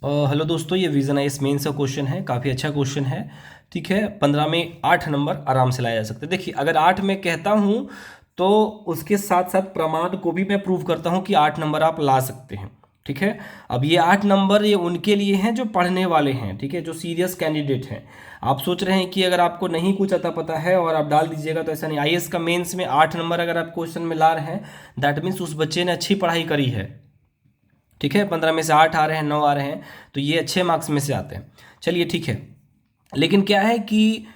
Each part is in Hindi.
हेलो दोस्तों, ये विजन आईएएस मेंस का क्वेश्चन है। काफ़ी अच्छा क्वेश्चन है। ठीक है, 15 में 8 नंबर आराम से लाया जा सकता है। देखिए, अगर 8 में कहता हूँ तो उसके साथ साथ प्रमाण को भी मैं प्रूव करता हूँ कि 8 नंबर आप ला सकते हैं। ठीक है, अब ये 8 नंबर ये उनके लिए हैं जो पढ़ने वाले हैं। ठीक है, जो सीरियस कैंडिडेट हैं। आप सोच रहे हैं कि अगर आपको नहीं कुछ अता पता है और आप डाल दीजिएगा, तो ऐसा नहीं। आईएएस का मेंस में 8 नंबर अगर आप क्वेश्चन में ला रहे हैं, दैट मीन्स उस बच्चे ने अच्छी पढ़ाई करी है। ठीक है, 15 में से 8 आ रहे हैं, 9 आ रहे हैं, तो ये अच्छे मार्क्स में से आते हैं। चलिए ठीक है, लेकिन क्या है कि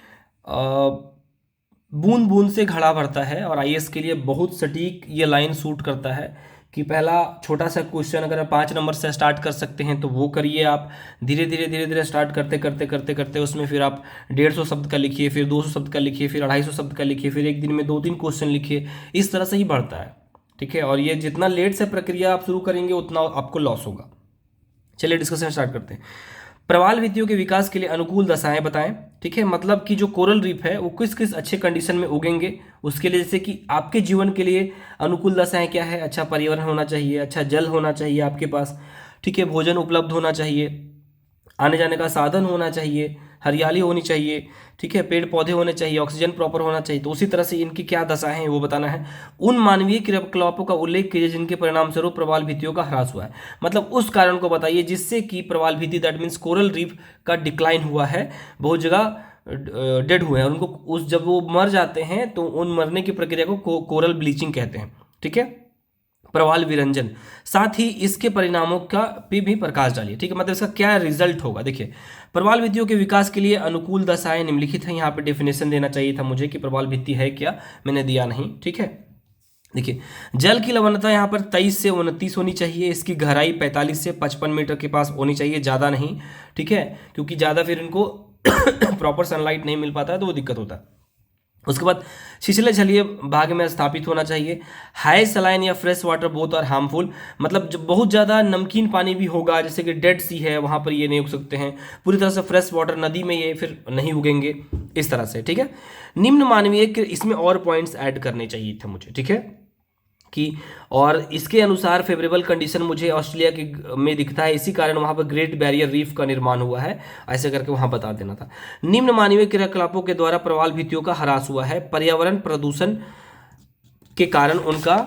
बूंद बूंद से घड़ा भरता है, और आईएएस के लिए बहुत सटीक ये लाइन सूट करता है कि पहला छोटा सा क्वेश्चन अगर आप 5 नंबर से स्टार्ट कर सकते हैं तो वो करिए। आप धीरे धीरे स्टार्ट करते करते करते करते उसमें फिर आप 150 शब्द का लिखिए, फिर 200 शब्द का लिखिए, फिर 250 शब्द का लिखिए, फिर एक दिन में 2-3 क्वेश्चन लिखिए। इस तरह से ही बढ़ता है। ठीक है, और ये जितना लेट से प्रक्रिया आप शुरू करेंगे उतना आपको लॉस होगा। चलिए डिस्कशन स्टार्ट करते हैं। प्रवाल भित्तियों के विकास के लिए अनुकूल दशाएं बताएं। ठीक है, मतलब कि जो कोरल रीफ है वो किस किस अच्छे कंडीशन में उगेंगे उसके लिए, जैसे कि आपके जीवन के लिए अनुकूल दशाएं क्या है। अच्छा पर्यावरण होना चाहिए, अच्छा जल होना चाहिए आपके पास। ठीक है, भोजन उपलब्ध होना चाहिए, आने जाने का साधन होना चाहिए, हरियाली होनी चाहिए। ठीक है, पेड़ पौधे होने चाहिए, ऑक्सीजन प्रॉपर होना चाहिए। तो उसी तरह से इनकी क्या दशा है वो बताना है। उन मानवीय क्रियाकलापों का उल्लेख कीजिए जिनके परिणाम स्वरूप प्रवाल भित्तियों का ह्रास हुआ है। मतलब उस कारण को बताइए जिससे कि प्रवाल भित्ति, दैट मीन्स कोरल रीफ का डिक्लाइन हुआ है। बहुत जगह डेड हुए हैं, और उनको उस जब वो मर जाते हैं तो उन मरने की प्रक्रिया को कोरल ब्लीचिंग कहते हैं। ठीक है, प्रवाल विरंजन, साथ ही इसके परिणामों का भी प्रकाश डालिए। ठीक है, मतलब इसका क्या रिजल्ट होगा। देखिए, प्रवाल भित्तियों के विकास के लिए अनुकूल दशाएं निम्नलिखित हैं। यहाँ पे डेफिनेशन देना चाहिए था मुझे कि प्रवाल भित्ति है क्या, मैंने दिया नहीं। ठीक है, देखिए, जल की लवणता यहाँ पर 23 से 29 होनी चाहिए। इसकी गहराई 45 से 55 मीटर के पास होनी चाहिए, ज़्यादा नहीं। ठीक है, क्योंकि ज़्यादा फिर इनको प्रॉपर सनलाइट नहीं मिल पाता है तो वो दिक्कत होता है। उसके बाद छिछले जलीय भाग में स्थापित होना चाहिए। हाई सलाइन या fresh water both are harmful, मतलब जब बहुत ज़्यादा नमकीन पानी भी होगा, जैसे कि डेड सी है, वहाँ पर ये नहीं उग सकते हैं। पूरी तरह से फ्रेश वाटर नदी में ये फिर नहीं उगेंगे, इस तरह से। ठीक है, निम्न मानवीय के इसमें और पॉइंट्स ऐड करने चाहिए थे मुझे। ठीक है, कि और इसके अनुसार फेवरेबल कंडीशन मुझे ऑस्ट्रेलिया के में दिखता है, इसी कारण वहाँ पर ग्रेट बैरियर रीफ का निर्माण हुआ है। ऐसे करके वहाँ बता देना था। निम्न मानवीय क्रियाकलापों के द्वारा प्रवाल भित्तियों का ह्रास हुआ है। पर्यावरण प्रदूषण के कारण उनका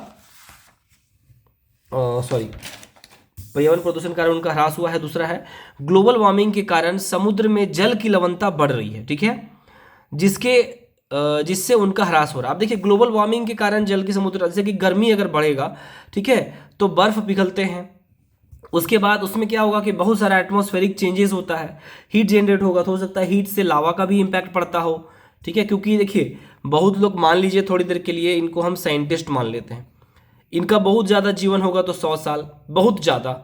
पर्यावरण प्रदूषण के कारण उनका ह्रास हुआ है। दूसरा है ग्लोबल वार्मिंग के कारण समुद्र में जल की लवणता बढ़ रही है। ठीक है, जिससे उनका ह्रास हो रहा है। अब देखिए, ग्लोबल वार्मिंग के कारण जल की समुद्र, जैसे कि गर्मी अगर बढ़ेगा, ठीक है, तो बर्फ पिघलते हैं। उसके बाद उसमें क्या होगा कि बहुत सारा एटमॉस्फेरिक चेंजेस होता है, हीट जनरेट होगा, तो हो सकता है हीट से लावा का भी इम्पैक्ट पड़ता हो। ठीक है, क्योंकि देखिए, बहुत लोग, मान लीजिए थोड़ी देर के लिए इनको हम साइंटिस्ट मान लेते हैं, इनका बहुत ज़्यादा जीवन होगा तो 100 साल, बहुत ज़्यादा,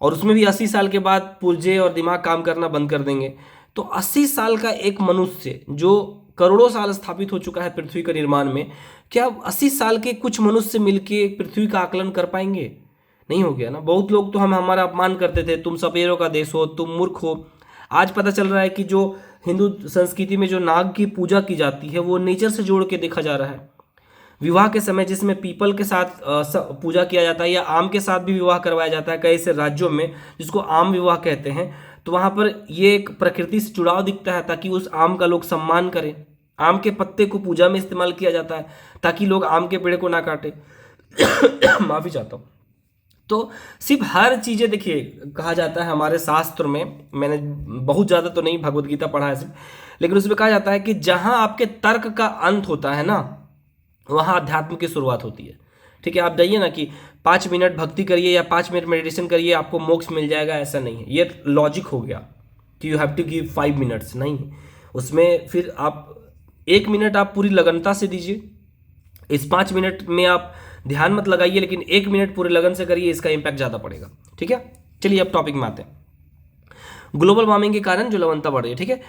और उसमें भी 80 साल के बाद पुर्जे और दिमाग काम करना बंद कर देंगे। तो 80 साल का एक मनुष्य जो करोड़ों साल स्थापित हो चुका है पृथ्वी का निर्माण में, क्या 80 साल के कुछ मनुष्य मिलके पृथ्वी का आकलन कर पाएंगे? नहीं हो गया ना। बहुत लोग तो हम हमारा अपमान करते थे, तुम सपेरों का देश हो, तुम मूर्ख हो। आज पता चल रहा है कि जो हिंदू संस्कृति में जो नाग की पूजा की जाती है वो नेचर से जोड़ के देखा जा रहा है। विवाह के समय जिसमें पीपल के साथ पूजा किया जाता है, या आम के साथ भी विवाह करवाया जाता है कई ऐसे राज्यों में जिसको आम विवाह कहते हैं, तो वहाँ पर ये एक प्रकृति से जुड़ाव दिखता है, ताकि उस आम का लोग सम्मान करें। आम के पत्ते को पूजा में इस्तेमाल किया जाता है ताकि लोग आम के पेड़ को ना काटे। माफी चाहता हूँ। तो सिर्फ हर चीज़ें, देखिए, कहा जाता है हमारे शास्त्र में, मैंने बहुत ज़्यादा तो नहीं भगवत गीता पढ़ा है सिर्फ, लेकिन उसमें कहा जाता है कि जहाँ आपके तर्क का अंत होता है ना, वहाँ अध्यात्म की शुरुआत होती है। ठीक है, आप जाइए ना कि 5 मिनट भक्ति करिए या 5 मिनट मेडिटेशन करिए आपको मोक्ष मिल जाएगा, ऐसा नहीं है। ये लॉजिक हो गया कि you have to give 5 minutes, नहीं। उसमें फिर आप 1 मिनट आप पूरी लगनता से दीजिए। इस 5 मिनट में आप ध्यान मत लगाइए, लेकिन 1 मिनट पूरे लगन से करिए, इसका इम्पैक्ट ज़्यादा पड़ेगा। ठीक है, चलिए अब टॉपिक में आते हैं। ग्लोबल वार्मिंग के कारण जो लवणता बढ़ रही है, ठीक है,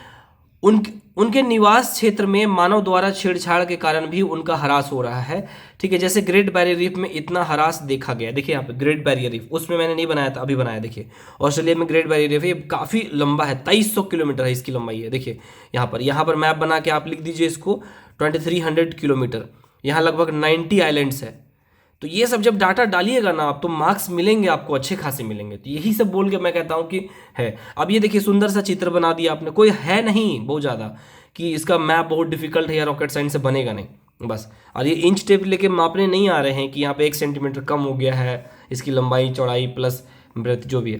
उनके निवास क्षेत्र में मानव द्वारा छेड़छाड़ के कारण भी उनका ह्रास हो रहा है। ठीक है, जैसे ग्रेट बैरियर रीफ में इतना ह्रास देखा गया। देखिए यहाँ पे ग्रेट बैरियर रीफ, उसमें मैंने नहीं बनाया था, अभी बनाया। देखिए, ऑस्ट्रेलिया में ग्रेट बैरियर रीफ है, ये काफ़ी लंबा है, 2300 किलोमीटर है इसकी लंबाई है। देखिए यहाँ पर मैप बना के आप लिख दीजिए इसको, 2300 किलोमीटर। यहाँ लगभग 90 आइलैंड्स है। तो ये सब जब डाटा डालिएगा ना आप, तो मार्क्स मिलेंगे आपको, अच्छे खासे मिलेंगे। तो यही सब बोल के मैं कहता हूँ कि है। अब ये देखिए सुंदर सा चित्र बना दिया आपने, कोई है नहीं बहुत ज़्यादा कि इसका मैप बहुत डिफिकल्ट है या रॉकेट साइंस से बनेगा नहीं बस। और ये इंच टेप लेके मापने नहीं आ रहे हैं कि यहाँ पे 1 सेंटीमीटर कम हो गया है इसकी लंबाई चौड़ाई प्लस ब्रेथ जो भी है।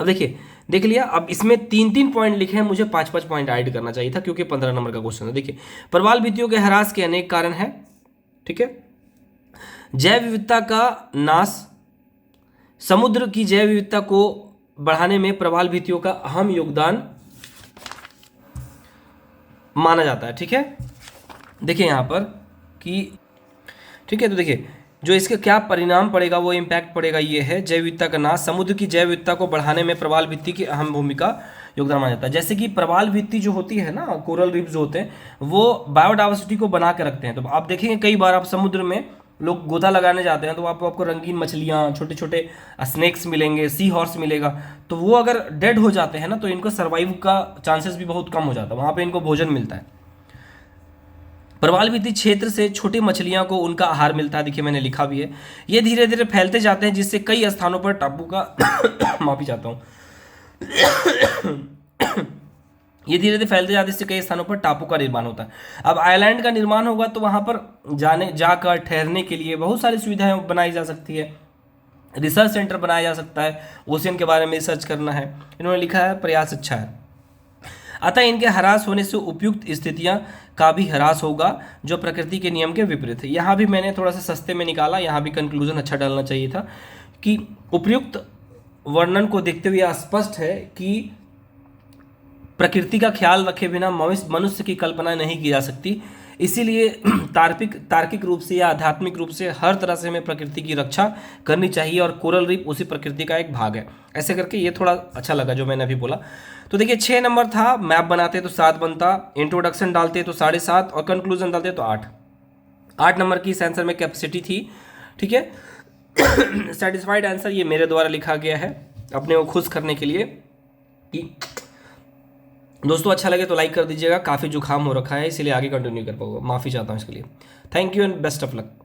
अब देखिए देख लिया। अब इसमें 3-3 पॉइंट लिखे हैं, मुझे 5-5 पॉइंट ऐड करना चाहिए था क्योंकि 15 नंबर का क्वेश्चन है। देखिए प्रवाल भित्तियों के ह्रास के अनेक कारण हैं, ठीक है। जैव विविधता का नाश, समुद्र की जैव विविधता को बढ़ाने में प्रवाल भित्तियों का अहम योगदान माना जाता है, ठीक है। देखिए यहाँ पर कि ठीक है, तो देखिए जो इसके क्या परिणाम पड़ेगा, वो इम्पैक्ट पड़ेगा, ये है जैव विविधता का नाश, समुद्र की जैव विविधता को बढ़ाने में प्रवाल भित्ति की अहम भूमिका योगदान माना जाता है। जैसे कि प्रवाल भित्ति जो होती है ना, कोरल रीफ जो होते हैं, वो बायोडाइवर्सिटी को बना के रखते हैं। तो आप देखेंगे कई बार आप समुद्र में लोग गोता लगाने जाते हैं तो आपको रंगीन मछलियाँ, छोटे छोटे स्नेक्स मिलेंगे, सी हॉर्स मिलेगा। तो वो अगर डेड हो जाते हैं ना, तो इनको सर्वाइव का चांसेस भी बहुत कम हो जाता है, वहाँ पे इनको भोजन मिलता है। प्रवाल भित्ति क्षेत्र से छोटी मछलियां को उनका आहार मिलता है, देखिए मैंने लिखा भी है। ये धीरे धीरे फैलते जाते हैं जिससे कई स्थानों पर टापू का माफी चाहता हूँ ये धीरे धीरे फैलते जाते हैं जिससे कई स्थानों पर टापू का निर्माण होता है। अब आइलैंड का निर्माण होगा तो वहां पर जाकर ठहरने के लिए बहुत सारी सुविधाएं बनाई जा सकती है, रिसर्च सेंटर बनाया जा सकता है, ओशियन के बारे में रिसर्च करना है। इन्होंने लिखा है प्रयास अच्छा है। अतः इनके ह्रास होने से उपयुक्त स्थितियां का भी ह्रास होगा जो प्रकृति के नियम के विपरीत है। यहाँ भी मैंने थोड़ा सा सस्ते में निकाला, यहाँ भी कंक्लूजन अच्छा डालना चाहिए था कि उपयुक्त वर्णन को देखते हुए स्पष्ट है कि प्रकृति का ख्याल रखे बिना मनुष्य की कल्पना नहीं की जा सकती। इसीलिए तार्किक रूप से या आध्यात्मिक रूप से हर तरह से हमें प्रकृति की रक्षा करनी चाहिए और कोरल रीफ उसी प्रकृति का एक भाग है। ऐसे करके ये थोड़ा अच्छा लगा जो मैंने अभी बोला। तो देखिए 6 नंबर था, मैप बनाते तो 7 बनता, इंट्रोडक्शन डालते तो 7.5 और कंक्लूजन डालते तो 8 नंबर की इस आंसर में कैपेसिटी थी, ठीक है। सेटिस्फाइड आंसर ये मेरे द्वारा लिखा गया है अपने को खुश करने के लिए कि दोस्तों अच्छा लगे तो लाइक कर दीजिएगा। काफ़ी जुकाम हो रखा है इसीलिए आगे कंटिन्यू कर पाऊंगा, माफ़ी चाहता हूँ इसके लिए। Thank you and best of luck.